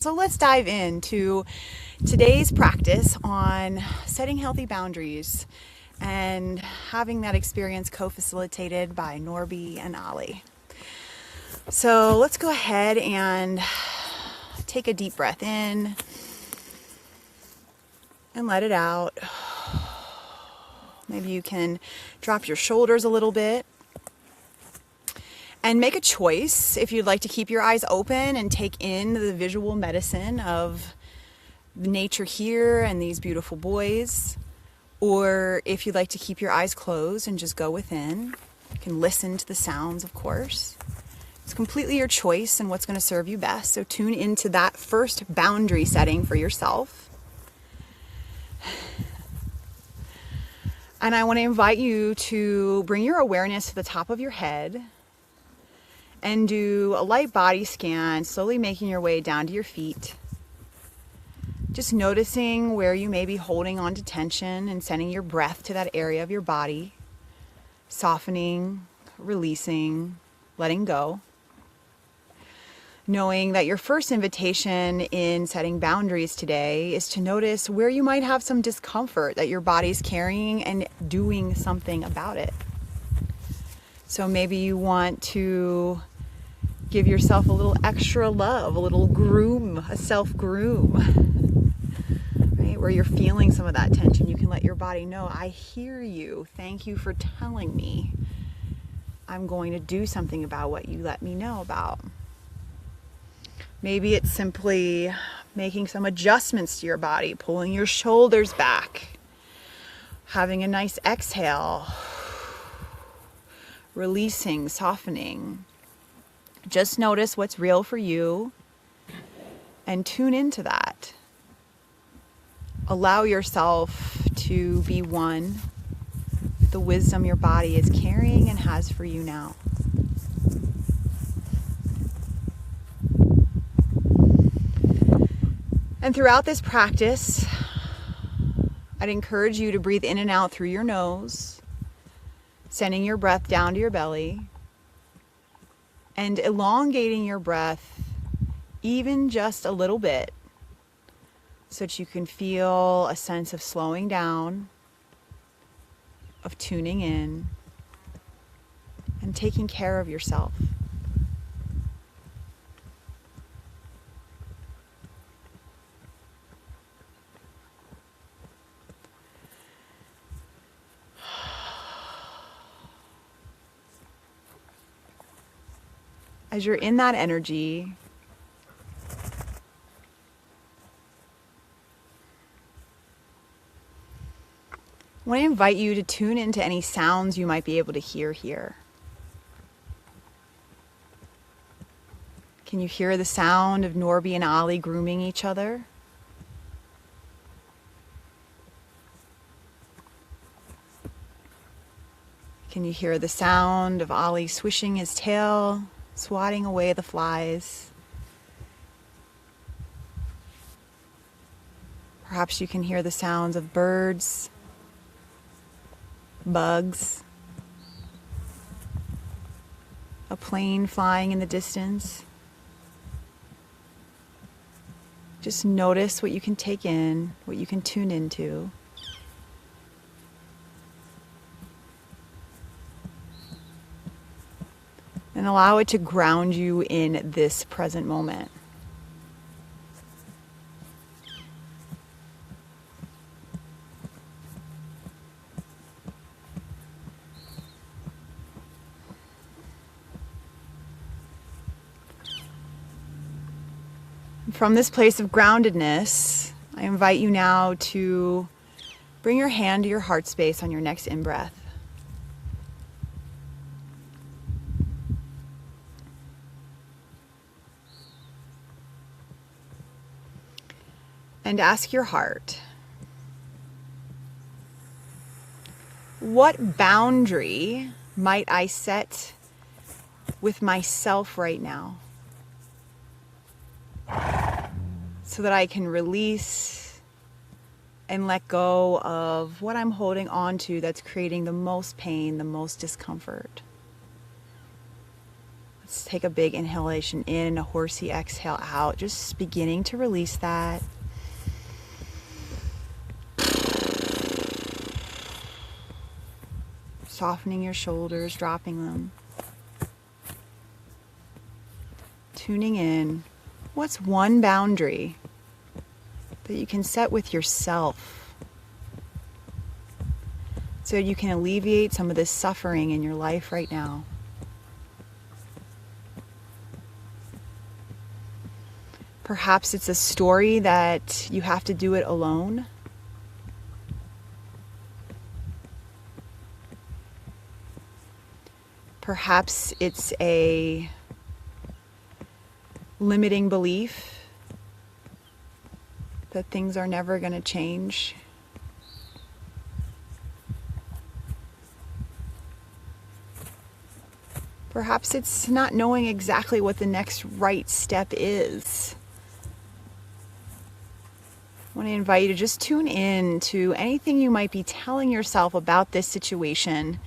So let's dive into today's practice on setting healthy boundaries and having that experience co-facilitated by Norby and Ollie. So let's go ahead and take a deep breath in and let it out. Maybe you can drop your shoulders a little bit. And make a choice if you'd like to keep your eyes open and take in the visual medicine of nature here and these beautiful boys, or if you'd like to keep your eyes closed and just go within. You can listen to the sounds, of course. It's completely your choice and what's going to serve you best. So tune into that first boundary setting for yourself. And I want to invite you to bring your awareness to the top of your head and do a light body scan, slowly making your way down to your feet. Just noticing where you may be holding on to tension and sending your breath to that area of your body, softening, releasing, letting go. Knowing that your first invitation in setting boundaries today is to notice where you might have some discomfort that your body's carrying and doing something about it. So maybe you want to give yourself a little extra love, a little groom, a self-groom, right? Where you're feeling some of that tension, you can let your body know, I hear you. Thank you for telling me. I'm going to do something about what you let me know about. Maybe it's simply making some adjustments to your body, pulling your shoulders back, having a nice exhale, releasing, softening. Just notice what's real for you and tune into that. Allow yourself to be one with the wisdom your body is carrying and has for you now. And throughout this practice, I'd encourage you to breathe in and out through your nose, sending your breath down to your belly, and elongating your breath even just a little bit so that you can feel a sense of slowing down, of tuning in, and taking care of yourself. As you're in that energy, I want to invite you to tune into any sounds you might be able to hear here. Can you hear the sound of Norby and Ollie grooming each other? Can you hear the sound of Ollie swishing his tail, swatting away the flies? Perhaps you can hear the sounds of birds, bugs, a plane flying in the distance. Just notice what you can take in, what you can tune into. And allow it to ground you in this present moment. From this place of groundedness, I invite you now to bring your hand to your heart space on your next in-breath. And ask your heart, what boundary might I set with myself right now so that I can release and let go of what I'm holding on to that's creating the most pain, the most discomfort? Let's take a big inhalation in and a horsey exhale out, just beginning to release that. Softening your shoulders, dropping them. Tuning in. What's one boundary that you can set with yourself so you can alleviate some of this suffering in your life right now? Perhaps it's a story that you have to do it alone. Perhaps it's a limiting belief that things are never going to change. Perhaps it's not knowing exactly what the next right step is. I want to invite you to just tune in to anything you might be telling yourself about this situation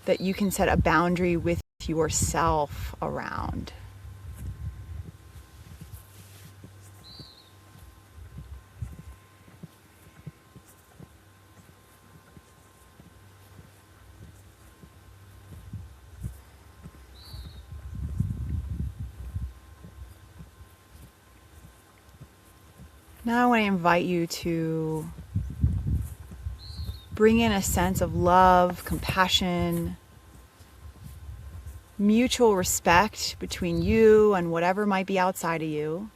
that you can set a boundary with yourself around. Now I want to invite you to bring in a sense of love, compassion, mutual respect between you and whatever might be outside of you,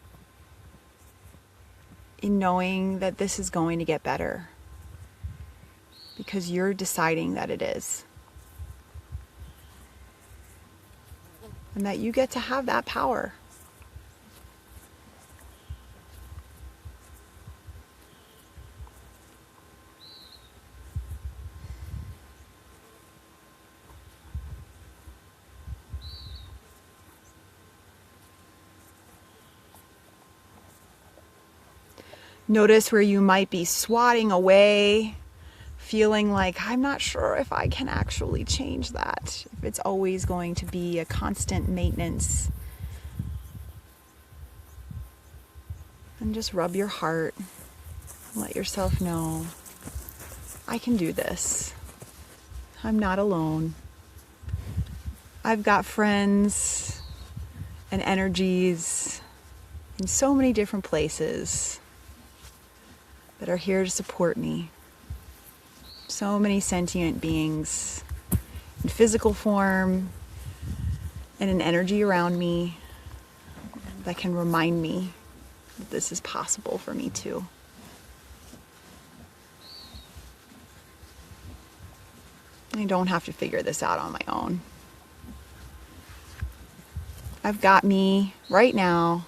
in knowing that this is going to get better because you're deciding that it is. And that you get to have that power. Notice where you might be swatting away, feeling like, I'm not sure if I can actually change that, if it's always going to be a constant maintenance. And just rub your heart, let yourself know, I can do this. I'm not alone. I've got friends and energies in so many different places that are here to support me. So many sentient beings in physical form and in energy around me that can remind me that this is possible for me too. I don't have to figure this out on my own. I've got me right now.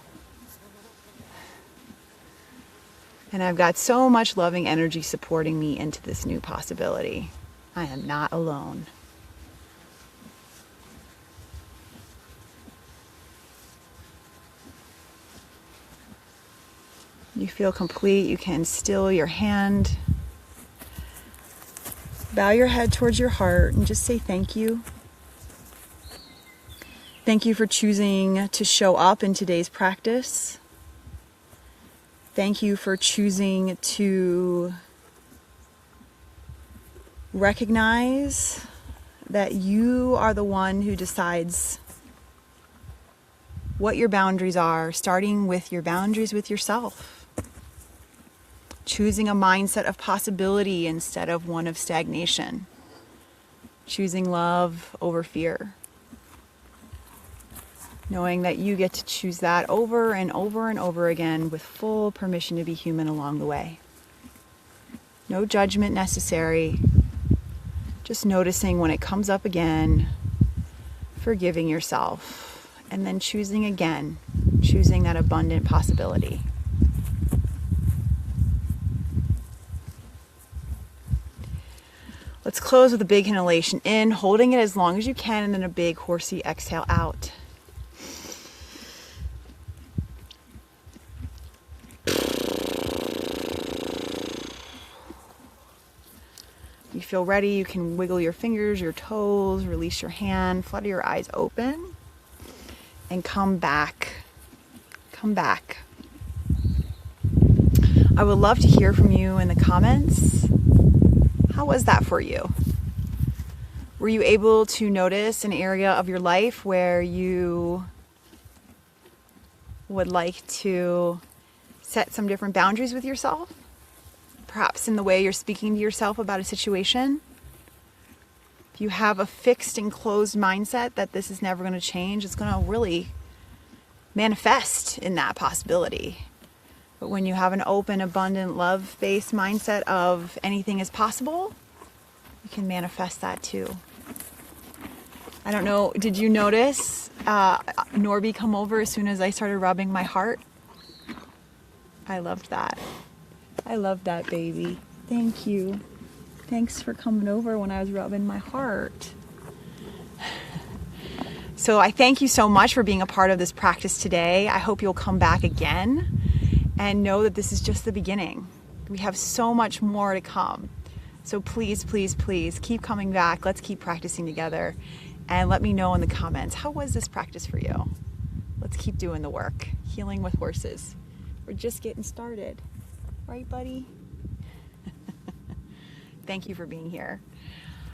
And I've got so much loving energy supporting me into this new possibility. I am not alone. You feel complete, you can still your hand. Bow your head towards your heart and just say thank you. Thank you for choosing to show up in today's practice. Thank you for choosing to recognize that you are the one who decides what your boundaries are, starting with your boundaries with yourself. Choosing a mindset of possibility instead of one of stagnation. Choosing love over fear. Knowing that you get to choose that over and over and over again with full permission to be human along the way. No judgment necessary. Just noticing when it comes up again, forgiving yourself, and then choosing again, choosing that abundant possibility. Let's close with a big inhalation in, holding it as long as you can, and then a big horsey exhale out. You feel ready, you can wiggle your fingers, your toes, release your hand, flutter your eyes open. and come back. Come back. I would love to hear from you in the comments. How was that for you? Were you able to notice an area of your life where you would like to set some different boundaries with yourself? Perhaps in the way you're speaking to yourself about a situation. If you have a fixed and closed mindset that this is never going to change, it's going to really manifest in that possibility. But when you have an open, abundant, love-based mindset of anything is possible, you can manifest that too. I don't know, did you notice Norby come over as soon as I started rubbing my heart? I loved that. I loved that, baby. Thank you. Thanks for coming over when I was rubbing my heart. So I thank you so much for being a part of this practice today. I hope you'll come back again and know that this is just the beginning. We have so much more to come. So please, please, please keep coming back. Let's keep practicing together. And let me know in the comments, how was this practice for you? Let's keep doing the work. Healing with horses. We're just getting started. Right, buddy? Thank you for being here.